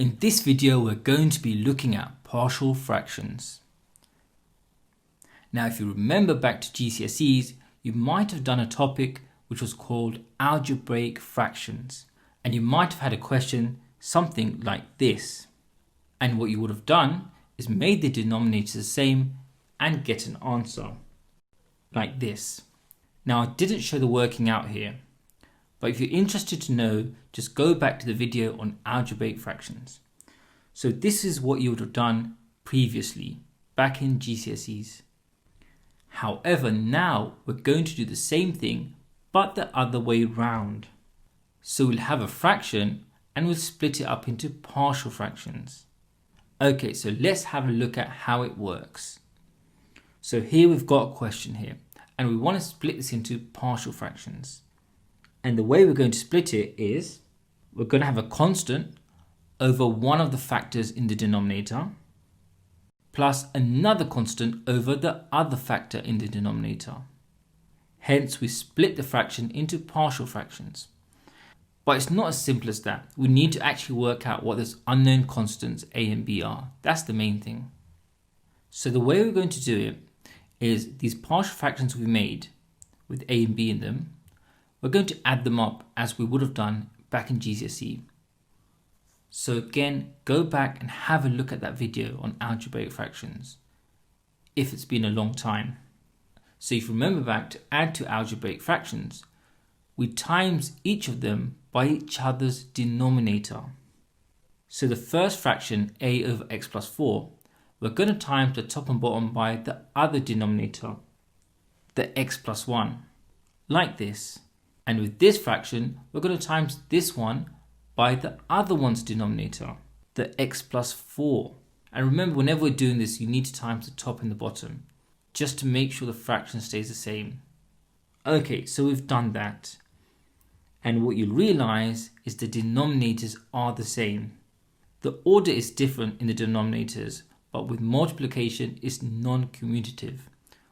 In this video, we're going to be looking at partial fractions. Now, if you remember back to GCSEs, you might have done a topic which was called algebraic fractions, and you might have had a question something like this. And what you would have done is made the denominators the same and get an answer like this. Now, I didn't show the working out here, but if you're interested to know, just go back to the video on algebraic fractions. So this is what you would have done previously, back in GCSEs. However, now we're going to do the same thing, but the other way round. So we'll have a fraction and we'll split it up into partial fractions. Okay, so let's have a look at how it works. So here we've got a question here, and we want to split this into partial fractions. And the way we're going to split it is, we're going to have a constant over one of the factors in the denominator, plus another constant over the other factor in the denominator. Hence, we split the fraction into partial fractions. But it's not as simple as that. We need to actually work out what those unknown constants a and b are. That's the main thing. So the way we're going to do it is these partial fractions we made with a and b in them, we're going to add them up as we would have done back in GCSE. So again, go back and have a look at that video on algebraic fractions, if it's been a long time. So if you remember back, to add to algebraic fractions, we times each of them by each other's denominator. So the first fraction, a over x plus 4, we're going to times the top and bottom by the other denominator, the x plus 1, like this. And with this fraction, we're going to times this one by the other one's denominator, the x plus 4. And remember, whenever we're doing this, you need to times the top and the bottom, just to make sure the fraction stays the same. Okay, so we've done that. And what you'll realize is the denominators are the same. The order is different in the denominators, but with multiplication it's non-commutative,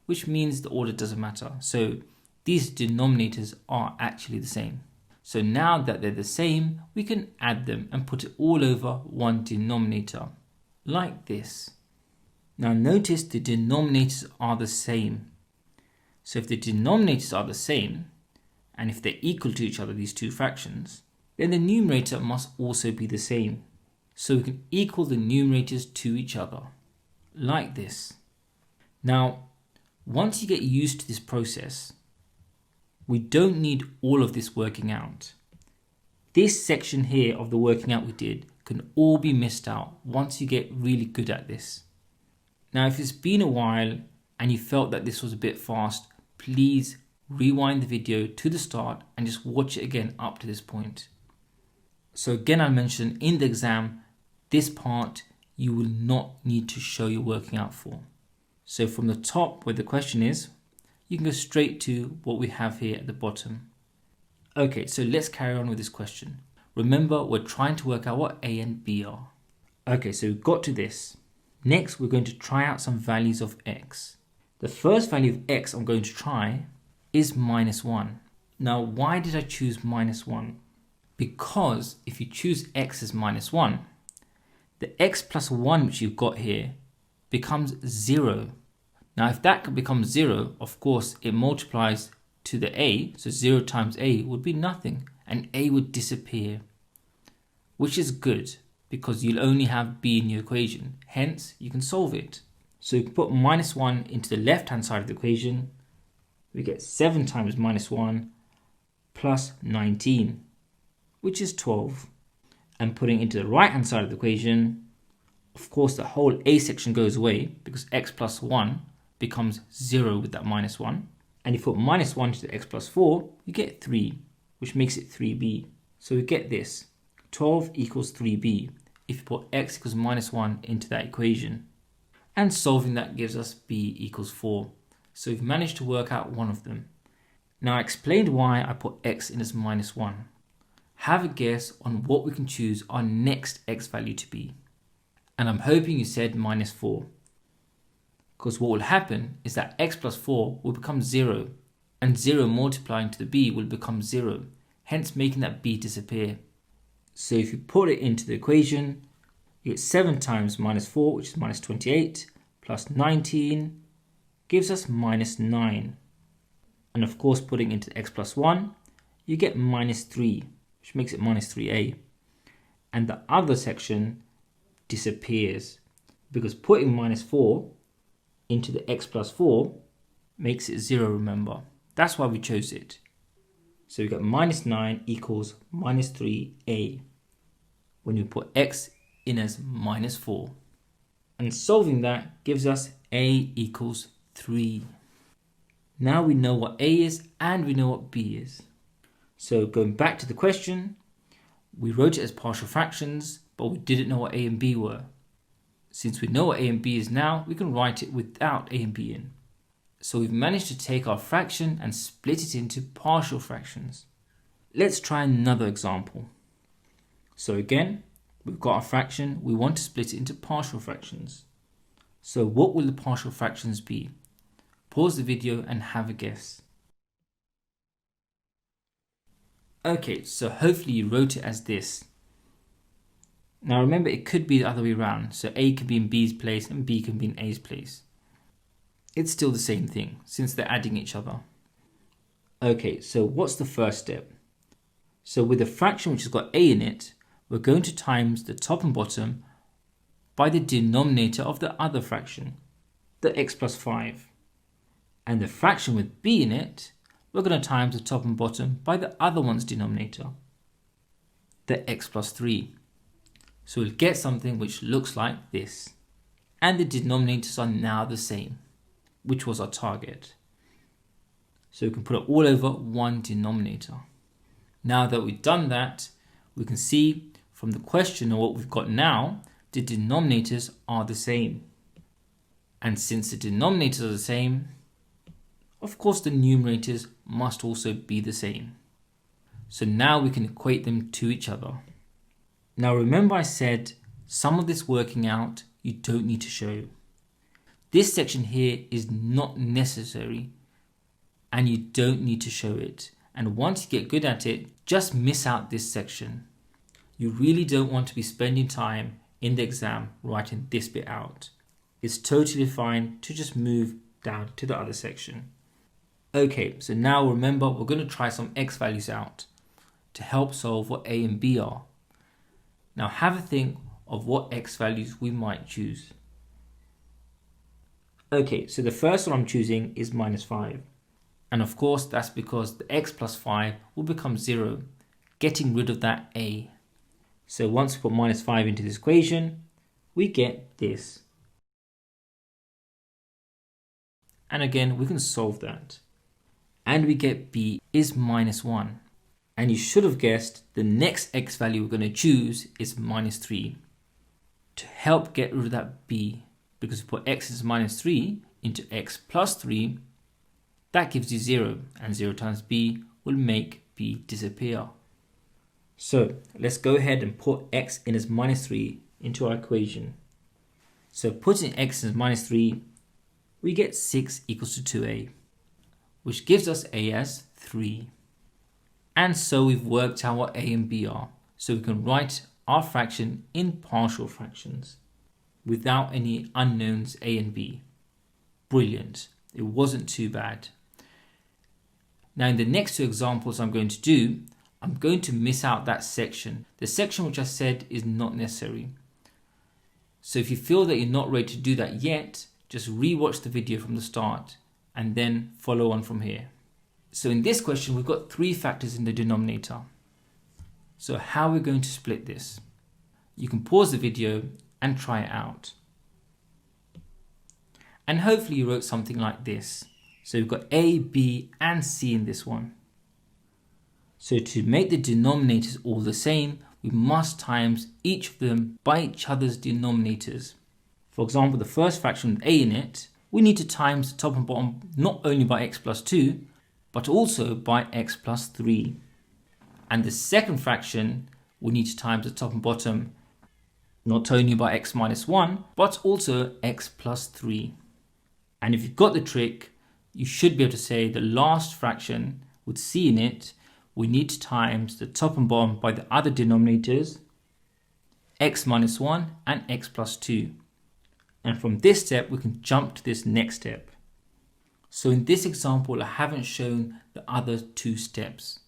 which means the order doesn't matter. So these denominators are actually the same. So now that they're the same, we can add them and put it all over one denominator, like this. Now notice the denominators are the same. So if the denominators are the same, and if they're equal to each other, these two fractions, then the numerator must also be the same. So we can equal the numerators to each other, like this. Now, once you get used to this process, we don't need all of this working out. This section here of the working out we did can all be missed out once you get really good at this. Now, if it's been a while and you felt that this was a bit fast, please rewind the video to the start and just watch it again up to this point. So again, I mentioned in the exam, this part you will not need to show your working out for. So from the top where the question is, you can go straight to what we have here at the bottom. Okay, so let's carry on with this question. Remember, we're trying to work out what a and b are. Okay, so we've got to this. Next, we're going to try out some values of x. The first value of x I'm going to try is -1. Now, why did I choose -1? Because if you choose x as -1, the x plus 1 which you've got here becomes 0. Now, if that becomes 0, of course, it multiplies to the a, so 0 times a would be nothing, and a would disappear, which is good because you'll only have b in your equation, hence you can solve it. So you can put -1 into the left-hand side of the equation. We get 7 times -1 plus 19, which is 12. And putting into the right-hand side of the equation, of course, the whole a section goes away because x plus 1 becomes 0 with that -1. And if you put -1 to the x plus 4, you get 3, which makes it 3b. So we get this, 12 equals 3b, if you put x equals -1 into that equation. And solving that gives us b equals 4. So we've managed to work out one of them. Now I explained why I put x in as -1. Have a guess on what we can choose our next x value to be. And I'm hoping you said -4. Because what will happen is that x plus 4 will become 0, and 0 multiplying to the b will become 0, hence making that b disappear. So if you put it into the equation, You get 7 times minus 4, which is minus 28, plus 19 gives us minus 9. And of course, putting into x plus 1, you get minus 3, which makes it minus 3a. And the other section disappears because putting minus 4 into the x plus 4 makes it 0, remember. That's why we chose it. So we got minus 9 equals minus 3a when you put x in as minus 4. And solving that gives us a equals 3. Now we know what a is and we know what b is. So going back to the question, we wrote it as partial fractions, but we didn't know what a and b were. Since we know what a and b is now, we can write it without a and b in. So we've managed to take our fraction and split it into partial fractions. Let's try another example. So again, we've got our fraction, we want to split it into partial fractions. So what will the partial fractions be? Pause the video and have a guess. Okay, so hopefully you wrote it as this. Now remember, it could be the other way around. So a can be in b's place and b can be in a's place. It's still the same thing since they're adding each other. Okay, so what's the first step? So with a fraction which has got a in it, we're going to times the top and bottom by the denominator of the other fraction, the x plus 5. And the fraction with b in it, we're going to times the top and bottom by the other one's denominator, the x plus 3. So we'll get something which looks like this. And the denominators are now the same, which was our target. So we can put it all over one denominator. Now that we've done that, we can see from the question or what we've got now, the denominators are the same. And since the denominators are the same, of course the numerators must also be the same. So now we can equate them to each other. Now remember I said some of this working out you don't need to show. This section here is not necessary and you don't need to show it. And once you get good at it, just miss out this section. You really don't want to be spending time in the exam writing this bit out. It's totally fine to just move down to the other section. Okay, so now remember we're going to try some x values out to help solve what a and b are. Now have a think of what x values we might choose. Okay, so the first one I'm choosing is minus 5. And of course that's because the x plus 5 will become 0, getting rid of that a. So once we put minus 5 into this equation, we get this. And again, we can solve that. And we get b is minus 1. And you should have guessed the next x value we're going to choose is minus 3. To help get rid of that b, because we put x is minus 3 into x plus 3, that gives you 0. And 0 times b will make b disappear. So let's go ahead and put x in as minus 3 into our equation. So putting x as minus 3, we get 6 equals to 2a, which gives us a as 3. And so we've worked out what a and b are. So we can write our fraction in partial fractions without any unknowns a and b. Brilliant. It wasn't too bad. Now in the next two examples I'm going to do, I'm going to miss out that section. The section which I said is not necessary. So if you feel that you're not ready to do that yet, just re-watch the video from the start and then follow on from here. So in this question, we've got 3 factors in the denominator. So how are we going to split this? You can pause the video and try it out. And hopefully you wrote something like this. So we've got A, B, and C in this one. So to make the denominators all the same, we must times each of them by each other's denominators. For example, the first fraction with a in it, we need to times the top and bottom not only by x plus 2, but also by x plus 3. And the second fraction, we need to times the top and bottom not only by x minus 1, but also x plus 3. And if you've got the trick, you should be able to say the last fraction with c in it, we need to times the top and bottom by the other denominators, x minus 1 and x plus 2. And from this step, we can jump to this next step. So in this example, I haven't shown the other two steps.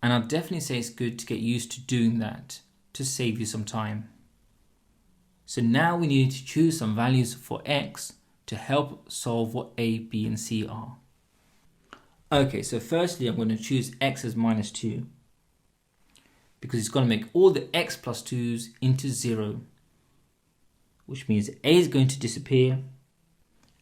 And I'll definitely say it's good to get used to doing that to save you some time. So now we need to choose some values for x to help solve what a, b and c are. Okay, so firstly I'm going to choose x as minus 2 because it's going to make all the x plus 2's into 0, which means a is going to disappear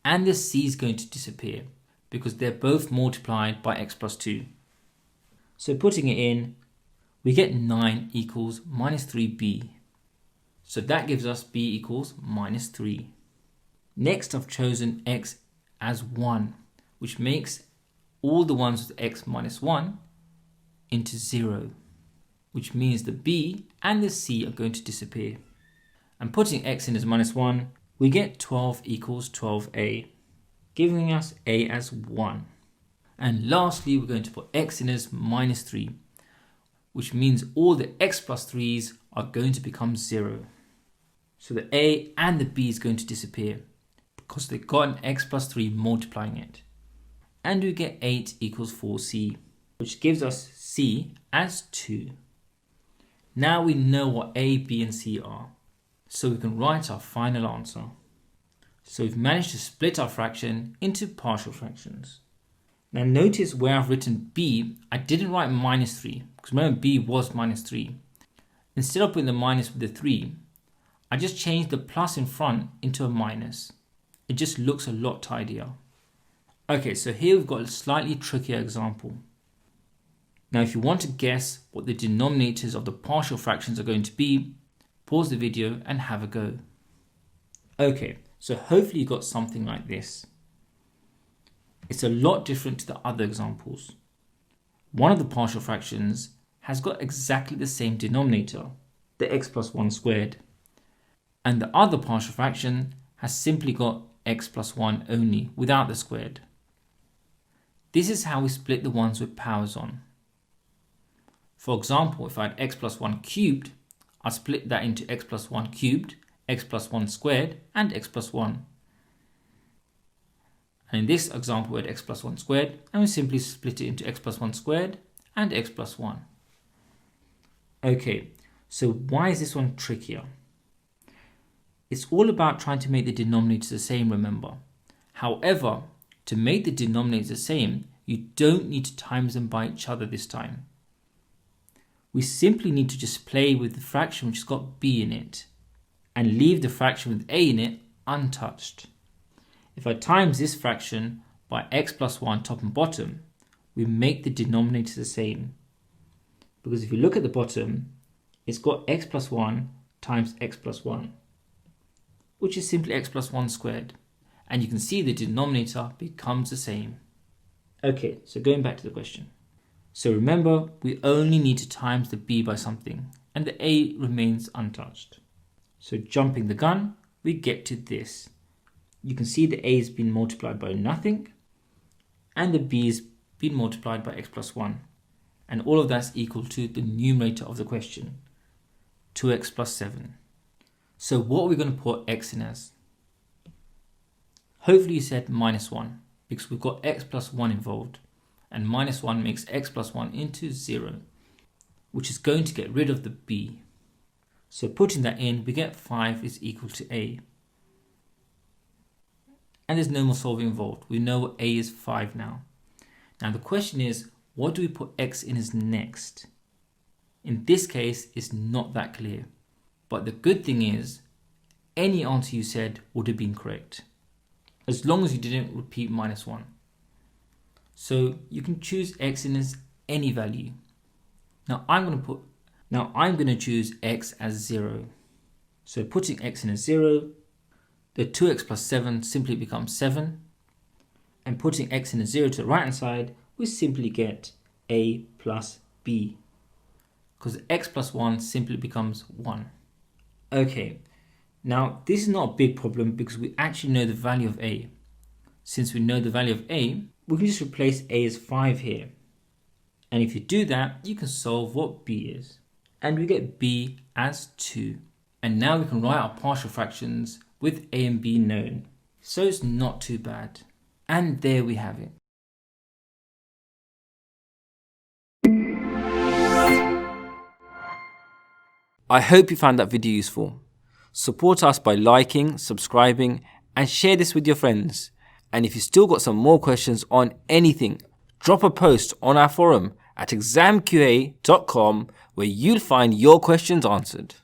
and the c is going to disappear because they're both multiplied by x plus 2. So putting it in, we get 9 equals minus 3b. So that gives us b equals minus 3. Next I've chosen x as 1, which makes all the ones with x minus 1 into 0, which means the b and the c are going to disappear. And putting x in as minus 1, we get 12 equals 12a, giving us a as 1. And lastly, we're going to put x in as minus 3, which means all the x plus 3's are going to become 0. So the a and the b is going to disappear because they got an x plus 3 multiplying it. And we get 8 equals 4c, which gives us c as 2. Now we know what a, b and c are, so we can write our final answer. So we've managed to split our fraction into partial fractions. Now notice where I've written b, I didn't write minus 3, because remember b was minus 3. Instead of putting the minus with the 3, I just changed the plus in front into a minus. It just looks a lot tidier. Okay, so here we've got a slightly trickier example. Now if you want to guess what the denominators of the partial fractions are going to be, pause the video and have a go. Okay, so hopefully you got something like this. It's a lot different to the other examples. One of the partial fractions has got exactly the same denominator, the x plus 1 squared. And the other partial fraction has simply got x plus 1 only, without the squared. This is how we split the ones with powers on. For example, if I had x plus 1 cubed, I'd split that into x plus 1 cubed, x plus 1 squared, and x plus 1. And in this example, we had x plus 1 squared, and we simply split it into x plus 1 squared and x plus 1. Okay, so why is this one trickier? It's all about trying to make the denominators the same, remember. However, to make the denominators the same, you don't need to times them by each other this time. We simply need to just play with the fraction which has got b in it and leave the fraction with a in it untouched. If I times this fraction by x plus 1 top and bottom, we make the denominator the same. Because if you look at the bottom, it's got x plus 1 times x plus 1, which is simply x plus 1 squared. And you can see the denominator becomes the same. Okay, so going back to the question. So remember, we only need to times the b by something, and the a remains untouched. So jumping the gun, we get to this. You can see the a has been multiplied by nothing, and the b has been multiplied by x plus 1. And all of that's equal to the numerator of the question, 2x plus 7. So what are we going to put x in as? Hopefully you said minus 1, because we've got x plus 1 involved, and minus 1 makes x plus 1 into 0, which is going to get rid of the b. So putting that in, we get 5 is equal to a. And there's no more solving involved. We know a is 5 now. Now the question is, what do we put x in as next? In this case, it's not that clear. But the good thing is, any answer you said would have been correct, as long as you didn't repeat minus 1. So you can choose x in as any value. Now I'm going to choose x as 0. So putting x in as 0, the 2x plus 7 simply becomes 7. And putting x in as 0 to the right hand side, we simply get a plus b. Because x plus 1 simply becomes 1. Okay, now this is not a big problem because we actually know the value of a. Since we know the value of a, we can just replace a as 5 here. And if you do that, you can solve what b is. and we get b as 2. And now we can write our partial fractions with a and b known. So it's not too bad. And there we have it. I hope you found that video useful. Support us by liking, subscribing, and share this with your friends. And if you still got some more questions on anything, drop a post on our forum at examqa.com where you'll find your questions answered.